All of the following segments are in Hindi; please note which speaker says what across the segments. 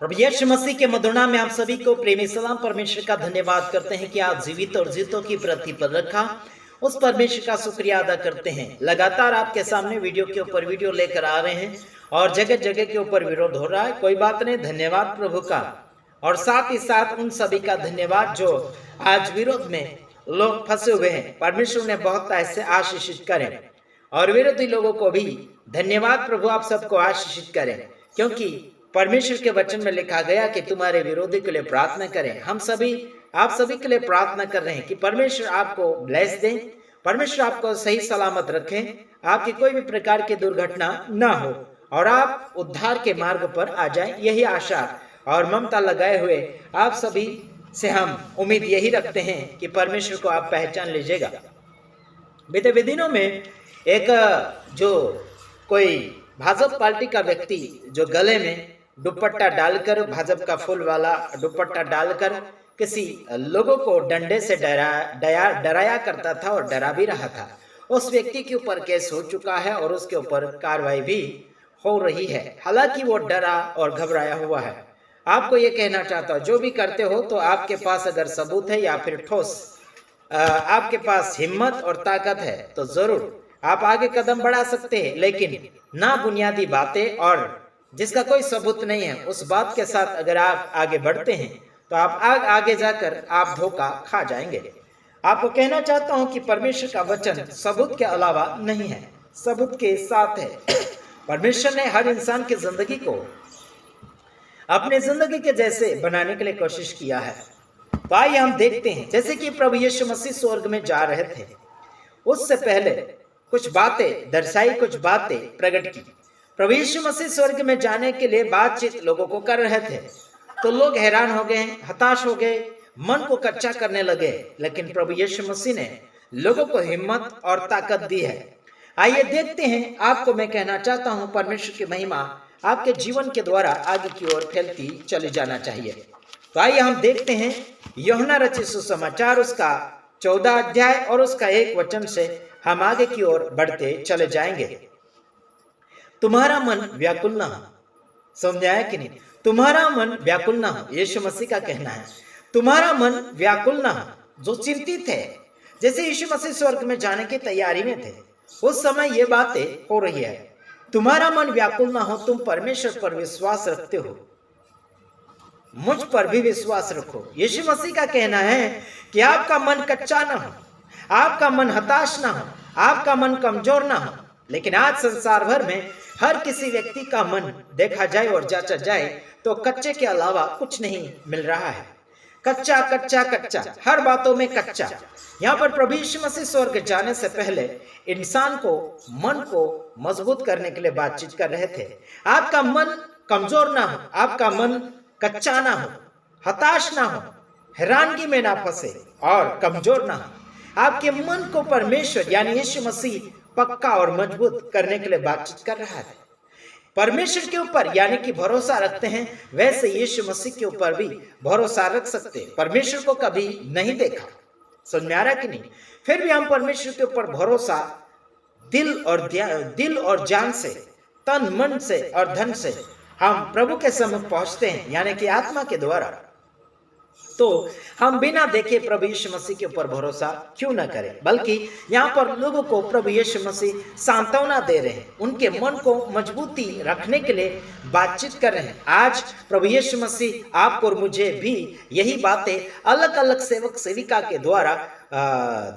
Speaker 1: प्रभु यीशु मसीह के मधुर नाम में आप सभी को प्रेमी सलाम। परमेश्वर का धन्यवाद करते हैं कि आप जीवित और जीतों की प्रतिपद रखा। उस परमेश्वर का शुक्रिया अदा करते हैं। लगातार आपके सामने वीडियो के ऊपर वीडियो लेकर आ रहे हैं और जगह जगह के ऊपर विरोध हो रहा है। कोई बात नहीं, धन्यवाद प्रभु का। और साथ ही साथ उन सभी का धन्यवाद जो आज विरोध में लोग फंसे हुए हैं। परमेश्वर ने बहुत ऐसे आशीषित करें और विरोधी लोगों को भी धन्यवाद प्रभु आप सबको आशीषित करें, क्योंकि परमेश्वर के वचन में लिखा गया कि तुम्हारे विरोधी के लिए प्रार्थना करें। हम सभी आप सभी के लिए प्रार्थना कर रहे हैं कि परमेश्वर आपको ब्लेस दें, परमेश्वर आपको सही सलामत रखें, आपकी कोई भी प्रकार की दुर्घटना ना हो और आप उद्धार के मार्ग पर आ जाएं। यही आशा और ममता लगाए हुए आप सभी से हम उम्मीद यही रखते हैं कि परमेश्वर को आप पहचान लीजिएगा। बीते दिनों में एक जो कोई भाजपा पार्टी का व्यक्ति जो गले में दुपट्टा डालकर, भाजपा का फूल वाला दुपट्टा डालकर किसी लोगों को डंडे से डराया करता था और डरा भी रहा था, उस व्यक्ति के ऊपर केस हो चुका है और उसके ऊपर कार्रवाई भी हो रही है। हालांकि वो डरा और घबराया हुआ है। आपको ये कहना चाहता हूँ, जो भी करते हो तो आपके पास अगर सबूत है या फिर ठोस आपके पास हिम्मत और ताकत है तो जरूर आप आगे कदम बढ़ा सकते हैं, लेकिन ना बुनियादी बातें और जिसका कोई सबूत नहीं है उस बात के साथ अगर आप आगे बढ़ते हैं तो आप आगे जाकर आप धोखा खा जाएंगे। आपको कहना चाहता हूं कि परमेश्वर का वचन सबूत के अलावा नहीं है, सबूत के साथ है। परमेश्वर ने हर इंसान की जिंदगी को अपने जिंदगी के जैसे बनाने के लिए कोशिश किया है। तो आइए हम देखते हैं, जैसे कि प्रभु यीशु मसीह स्वर्ग में जा रहे थे, उससे पहले कुछ बातें दर्शाई, कुछ बातें प्रकट की। प्रभु यीशु मसीह स्वर्ग में जाने के लिए बातचीत लोगों को कर रहे थे, तो लोग हैरान हो गए, हताश हो गए, मन को कच्चा करने लगे। लेकिन प्रभु यीशु मसीह ने लोगों को हिम्मत और ताकत दी है। आइए देखते हैं। आपको मैं कहना चाहता हूं, परमेश्वर की महिमा आपके जीवन के द्वारा आगे की ओर फैलती चली जाना चाहिए। तो आइए हम देखते हैं यूहन्ना रचित सुसमाचार उसका 14 अध्याय और उसका 1 वचन से हम आगे की ओर बढ़ते चले जाएंगे। तुम्हारा मन व्याकुल ना हो। समझ आया कि नहीं? तुम्हारा मन व्याकुल ना हो, यीशु मसीह का कहना है। तुम्हारा मन व्याकुल ना हो। जो चिंतित है, जैसे यीशु मसीह स्वर्ग में जाने की तैयारी में थे, उस समय ये बातें हो रही है। तुम्हारा मन व्याकुल ना हो, तुम परमेश्वर पर विश्वास रखते हो, मुझ पर भी विश्वास रखो। यीशु मसीह का कहना है कि आपका मन कच्चा ना हो, आपका मन हताश ना हो, आपका मन कमजोर ना हो। लेकिन आज संसार भर में हर किसी व्यक्ति का मन देखा जाए और जांचा जाए तो कच्चे के अलावा कुछ नहीं मिल रहा है। कच्चा कच्चा कच्चा, हर बातों में कच्चा। यहाँ पर प्रभु यीशु मसीह स्वर्ग जाने से पहले इंसान को मन को मजबूत करने के लिए बातचीत कर रहे थे। आपका मन कमजोर ना हो, आपका मन कच्चा ना हो, हताश ना हो, हैरानगी में ना फंसे और कमजोर ना हो। आपके मन को परमेश्वर यानी यीशु मसीह पक्का और मजबूत करने के लिए बातचीत कर रहा है। परमेश्वर के ऊपर यानी कि भरोसा रखते हैं, वैसे यीशु मसीह के ऊपर भी भरोसा रख सकते हैं। परमेश्वर को कभी नहीं देखा, समझ में आ रहा कि नहीं? फिर भी हम परमेश्वर के ऊपर भरोसा दिल और जान से, तन मन से और धन से हम प्रभु के सम्मुख पहुंचते हैं, यानी कि आत्मा के द्वारा। तो हम बिना देखे प्रभु यीशु मसीह के ऊपर भरोसा क्यों न करें, बल्कि यहाँ पर लोगों को प्रभु यीशु मसीह सांत्वना दे रहे हैं, उनके मन को मजबूती रखने के लिए बातचीत कर रहे हैं। आज प्रभु यीशु मसीह आपको और मुझे भी यही बातें अलग अलग सेवक सेविका के द्वारा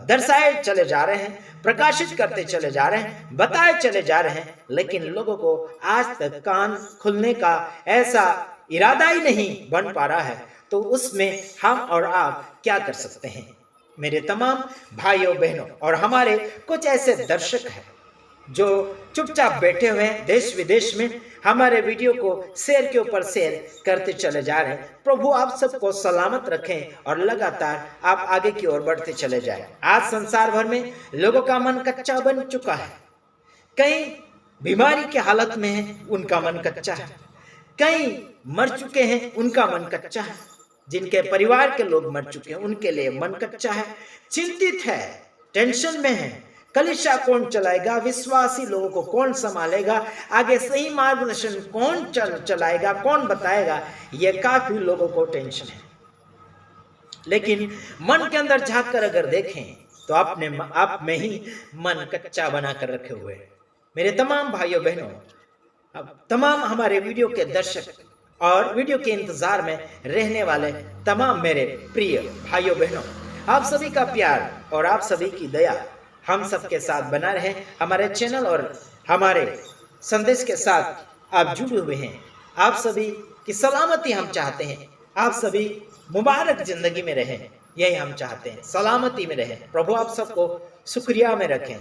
Speaker 1: दर्शाए चले जा रहे हैं, प्रकाशित करते चले जा रहे हैं, बताए चले जा रहे हैं। लेकिन लोगों को आज तक कान खुलने का ऐसा इरादा ही नहीं बन पा रहा है। तो उसमें हम और आप क्या कर सकते हैं? मेरे तमाम भाइयों बहनों और हमारे कुछ ऐसे दर्शक हैं जो चुपचाप बैठे हुए हैं देश विदेश में, हमारे वीडियो को शेयर के ऊपर शेयर करते चले जा रहे हैं। प्रभु आप सबको सलामत रखें और लगातार आप आगे की ओर बढ़ते चले जाएं। आज संसार भर में लोगों का मन कच्चा बन चुका है। कई बीमारी की हालत में है, उनका मन कच्चा है। कई मर चुके हैं, उनका मन कच्चा है। जिनके परिवार के लोग मर चुके हैं, उनके लिए मन कच्चा है, चिंतित है, टेंशन में है, कलीसिया कौन चलाएगा, विश्वासी लोगों को कौन संभालेगा, आगे सही मार्गदर्शन कौन चलाएगा, कौन बताएगा, ये काफी लोगों को टेंशन है। लेकिन मन के अंदर झांक कर अगर देखें तो अपने आप में ही मन कच्चा बना कर रखे हुए हैं। मेरे तमाम भाइयों बहनों, अब तमाम हमारे वीडियो के दर्शक और वीडियो के इंतजार में रहने वाले तमाम मेरे प्रिय भाइयों बहनों, आप सभी का प्यार और आप सभी की दया हम सबके साथ बना रहे। हमारे चैनल और हमारे संदेश के साथ आप जुड़े हुए हैं। आप सभी की सलामती हम चाहते हैं, आप सभी मुबारक जिंदगी में रहें, यही हम चाहते हैं, सलामती में रहें। प्रभु आप सबको शुक्रिया में रखें।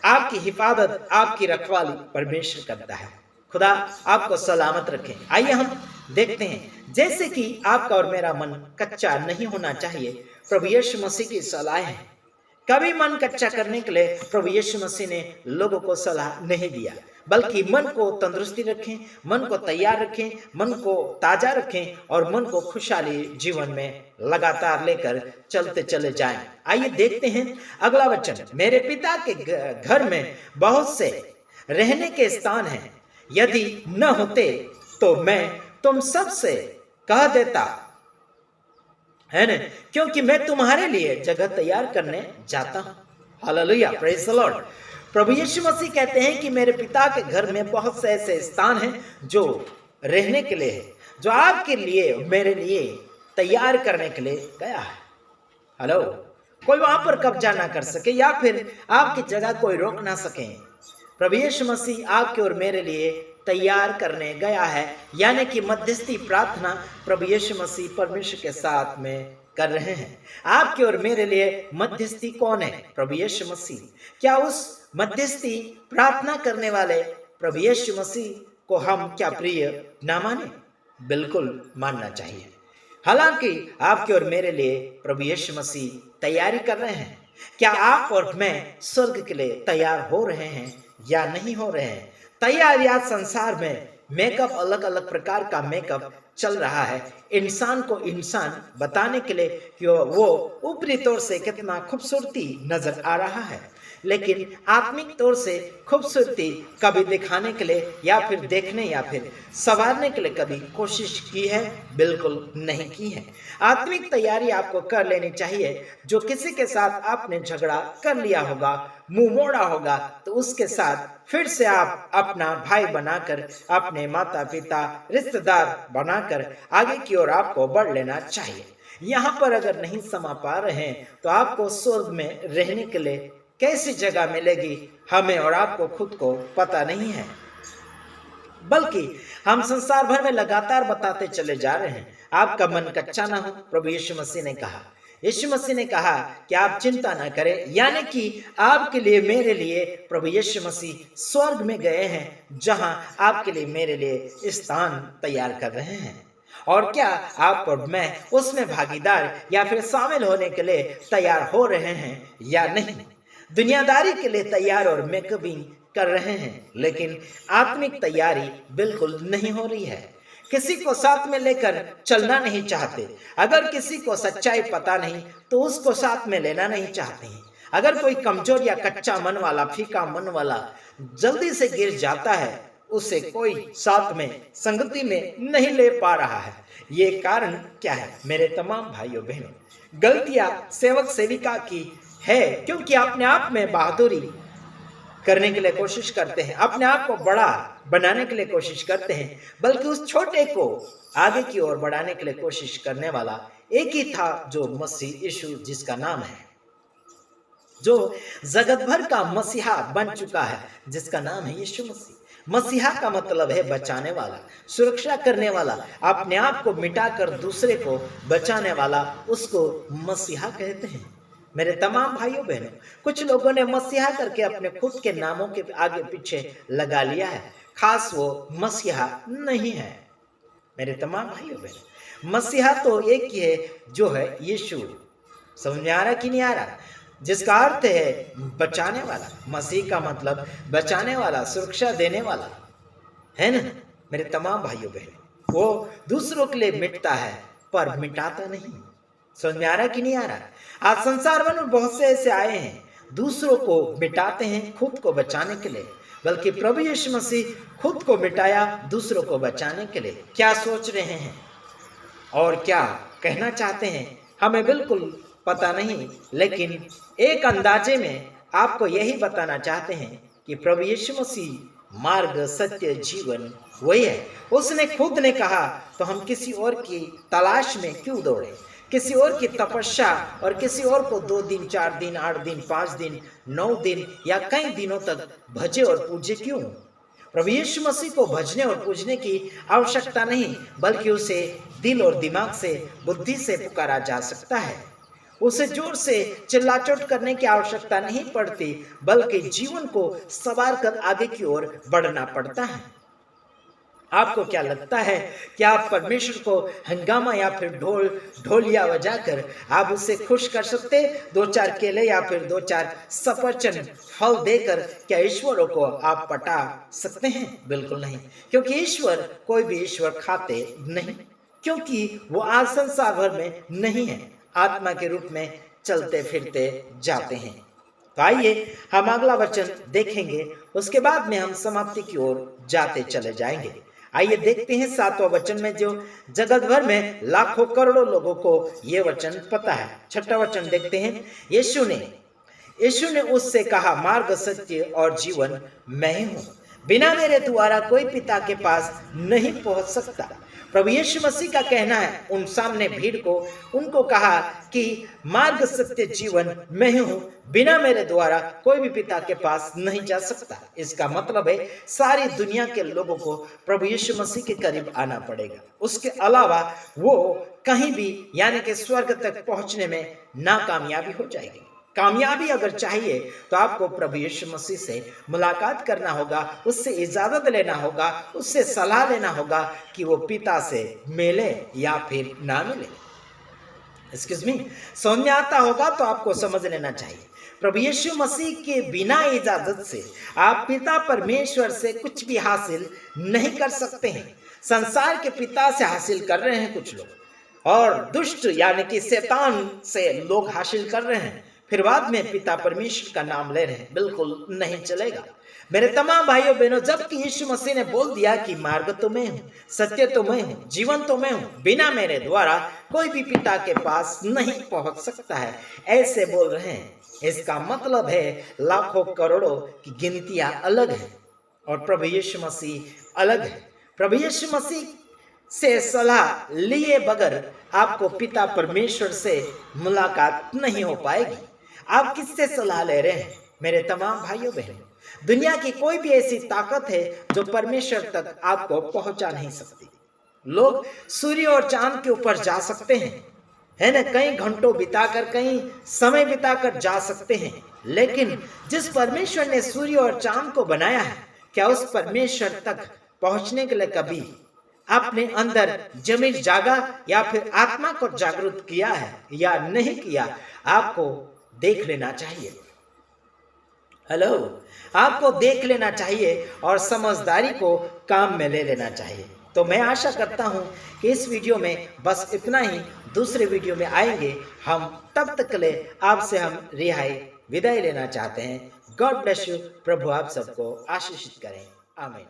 Speaker 1: आपकी हिफाजत, आपकी रखवाली परमेश्वर करता है। खुदा आपको सलामत रखें। आइए हम देखते हैं, जैसे कि आपका और मेरा मन कच्चा नहीं होना चाहिए, प्रभु यीशु मसीह की सलाह है। कभी मन कच्चा करने के लिए प्रभु यीशु मसीह ने लोगों को सलाह नहीं दिया, बल्कि मन को तंदुरुस्ती रखें, मन को तैयार रखें, मन को ताजा रखें और मन को खुशहाली जीवन में लगातार लेकर चलते चले जाएं। आइए देखते हैं अगला वचन। मेरे पिता के घर में बहुत से रहने के स्थान हैं, यदि न होते तो मैं तुम सबसे कह देता, है ना, क्योंकि मैं तुम्हारे लिए जगह तैयार करने जाता हूं। Hallelujah, praise the lord. प्रभु यीशु मसीह कहते हैं कि मेरे पिता के घर में बहुत से ऐसे स्थान हैं जो रहने के लिए है, जो आपके लिए मेरे लिए तैयार करने के लिए गया है। हेलो, कोई वहां पर कब्जा ना कर सके या फिर आपकी जगह कोई रोक ना सके। प्रभु यीशु मसीह आपके और मेरे लिए तैयार करने गया है, यानी कि मध्यस्थी प्रार्थना प्रभु यीशु मसीह परमेश्वर के साथ में कर रहे हैं। आपके और मेरे लिए मध्यस्थी कौन है? प्रभु यीशु मसीह। क्या उस मध्यस्थी प्रार्थना करने वाले प्रभु यीशु मसीह को हम क्या प्रिय ना माने? बिल्कुल मानना चाहिए। हालांकि आपके और मेरे लिए प्रभु यीशु मसीह तैयारी कर रहे हैं। क्या आप और मैं स्वर्ग के लिए तैयार हो रहे हैं या नहीं हो रहे हैं? तैयार या संसार में मेकअप, अलग अलग प्रकार का मेकअप चल रहा है इंसान को इंसान बताने के लिए कि वो ऊपरी तौर से कितना खूबसूरती नजर आ रहा है, लेकिन आत्मिक तौर से खूबसूरती कभी दिखाने के लिए या फिर देखने या फिर संवारने के लिए कभी कोशिश की है? बिल्कुल नहीं की है। आत्मिक तैयारी आपको कर लेनी चाहिए। जो किसी के साथ आपने झगड़ा कर लिया होगा, मुंह मोड़ा होगा, तो उसके साथ फिर से आप अपना भाई बनाकर, अपने माता पिता रिश्तेदार बनाकर आगे की ओर आपको बढ़ लेना चाहिए। यहाँ पर अगर नहीं समा पा रहे हैं तो आपको स्वर्ग में रहने के लिए कैसी जगह मिलेगी, हमें और आपको खुद को पता नहीं है, बल्कि हम संसार भर में लगातार बताते चले जा रहे हैं। आपका मन कच्चा ना हो, प्रभु यीशु मसीह ने कहा। यीशु मसीह ने कहा कि आप चिंता ना करें, यानी कि आपके लिए मेरे लिए प्रभु यीशु मसीह स्वर्ग में गए हैं, जहां आपके लिए मेरे लिए स्थान तैयार कर रहे हैं। और क्या आप और मैं उसमें भागीदार या फिर शामिल होने के लिए तैयार हो रहे हैं या नहीं? दुनियादारी के लिए तैयार और मेकअपिंग कर रहे हैं, लेकिन आत्मिक तैयारी बिल्कुल नहीं हो रही है। किसी को साथ में लेकर चलना नहीं चाहते। अगर किसी को सच्चाई पता नहीं तो उसको साथ में लेना नहीं चाहते हैं। अगर कोई कमजोर या कच्चा मन वाला, फीका मन वाला जल्दी से गिर जाता है, उसे कोई साथ में संगति में नहीं ले पा रहा है। ये कारण क्या है? मेरे तमाम भाइयों बहनों, गलतियां सेवक सेविका की है, क्योंकि अपने आप में बहादुरी करने के लिए कोशिश करते हैं, अपने आप को बड़ा बनाने के लिए कोशिश करते हैं, बल्कि उस छोटे को आगे की ओर बढ़ाने के लिए कोशिश करने वाला एक ही था, जो मसीह यीशु, जिसका नाम है, जो जगत भर का मसीहा बन चुका है, जिसका नाम है यीशु मसीह। मसीहा का मतलब है बचाने वाला, सुरक्षा करने वाला, अपने आप को मिटाकर दूसरे को बचाने वाला, उसको मसीहा कहते हैं। मेरे तमाम भाइयों बहनों, कुछ लोगों ने मसीहा करके अपने खुद के नामों के आगे पीछे लगा लिया है, खास वो मसीहा नहीं है। मेरे तमाम भाइयों बहनों, मसीहा तो एक ही है, जो है यीशु। समझ में आ रहा कि नहीं आ रहा? जिसका अर्थ है बचाने वाला। मसीह का मतलब बचाने वाला, सुरक्षा देने वाला, है ना? मेरे तमाम भाइयों बहनों, वो दूसरों के लिए मिटता है पर मिटाता नहीं। समझ में आ रहा कि नहीं आ रहा? आज संसार में बहुत से ऐसे आए हैं दूसरों को मिटाते हैं खुद को बचाने के लिए, बल्कि प्रभु यीशु मसीह खुद को मिटाया दूसरों को बचाने के लिए। क्या सोच रहे हैं और क्या कहना चाहते हैं हमें बिल्कुल पता नहीं, लेकिन एक अंदाजे में आपको यही बताना चाहते हैं कि प्रभु यीशु मसीह मार्ग, सत्य, जीवन वही है। उसने खुद ने कहा, तो हम किसी और की तलाश में क्यों दौड़े, किसी और की तपस्या और किसी और को 2 दिन, 4 दिन, 8 दिन, 5 दिन, 9 दिन या कई दिनों तक भजे और पूजे क्यों? प्रभु यीशु मसीह को भजने और पूजने की आवश्यकता नहीं, बल्कि उसे दिल और दिमाग से, बुद्धि से पुकारा जा सकता है। उसे जोर से चिल्लाचोट करने की आवश्यकता नहीं पड़ती, बल्कि जीवन को संवार कर आगे की ओर बढ़ना पड़ता है। आपको क्या लगता है कि आप परमेश्वर को हंगामा या फिर ढोलिया बजाकर आप उसे खुश कर सकते? 2-4 केले या फिर 2-4 सफरचंद फल देकर क्या ईश्वरों को आप पटा सकते हैं? बिल्कुल नहीं, क्योंकि ईश्वर कोई भी ईश्वर खाते नहीं, क्योंकि वो आज संसार भर में नहीं है, आत्मा के रूप में चलते फिरते जाते हैं। तो आइए हम अगला वचन देखेंगे, उसके बाद में हम समाप्ति की ओर जाते चले जाएंगे। आइए देखते हैं 7वां वचन में, जो जगत भर में लाखों करोड़ों लोगों को ये वचन पता है। 6वां वचन देखते हैं। यीशु ने उससे कहा, मार्ग, सत्य और जीवन मैं ही हूँ, बिना मेरे द्वारा कोई पिता के पास नहीं पहुंच सकता। प्रभु यीशु मसीह का कहना है, उन सामने भीड़ को उनको कहा कि मार्ग, सत्य, जीवन मैं ही हूँ, बिना मेरे द्वारा कोई भी पिता के पास नहीं जा सकता। इसका मतलब है सारी दुनिया के लोगों को प्रभु यीशु मसीह के करीब आना पड़ेगा, उसके अलावा वो कहीं भी यानी कि स्वर्ग तक पहुंचने में नाकामयाबी हो जाएगी। कामयाबी अगर चाहिए तो आपको प्रभु यीशु मसीह से मुलाकात करना होगा, उससे इजाजत लेना होगा, उससे सलाह लेना होगा कि वो पिता से मिले या फिर ना मिले। एक्सक्यूज मी, समझ में आता होगा तो आपको समझ लेना चाहिए। प्रभु यीशु मसीह के बिना इजाजत से आप पिता परमेश्वर से कुछ भी हासिल नहीं कर सकते हैं। संसार के पिता से हासिल कर रहे हैं कुछ लोग, और दुष्ट यानी कि शैतान से लोग हासिल कर रहे हैं, फिर बाद में पिता परमेश्वर का नाम ले रहे हैं। बिल्कुल नहीं चलेगा मेरे तमाम भाइयों बहनों। जबकि यीशु मसीह ने बोल दिया कि मार्ग तो मैं हूँ, सत्य तो मैं हूँ, जीवन तो मैं हूँ, बिना मेरे द्वारा कोई भी पिता के पास नहीं पहुंच सकता है, ऐसे बोल रहे हैं। इसका मतलब है लाखों करोड़ों की गिनतियां अलग है और प्रभु यीशु मसीह अलग है। प्रभु यीशु मसीह से सलाह लिए बगैर आपको पिता परमेश्वर से मुलाकात नहीं हो पाएगी। आप किससे सलाह ले रहे हैं मेरे तमाम भाइयों बहनों? दुनिया की कोई भी ऐसी ताकत है जो परमेश्वर तक आपको पहुंचा नहीं सकती। लोग सूर्य और चांद के ऊपर जा सकते हैं, है ना, कई घंटों बिताकर, कई समय बिताकर जा सकते हैं, लेकिन जिस परमेश्वर ने सूर्य और चांद को बनाया है, क्या उस परमेश्वर तक पहुंचने के लिए कभी आपने अंदर जमीन जागा या फिर आत्मा को जागरूक किया है या नहीं किया? आपको देख लेना चाहिए। हेलो, आपको देख लेना चाहिए और समझदारी को काम में ले लेना चाहिए। तो मैं आशा करता हूं कि इस वीडियो में बस इतना ही। दूसरे वीडियो में आएंगे हम, तब तक के लिए आपसे हम विदाई लेना चाहते हैं। God bless you. प्रभु आप सबको आशीषित करें। आमीन।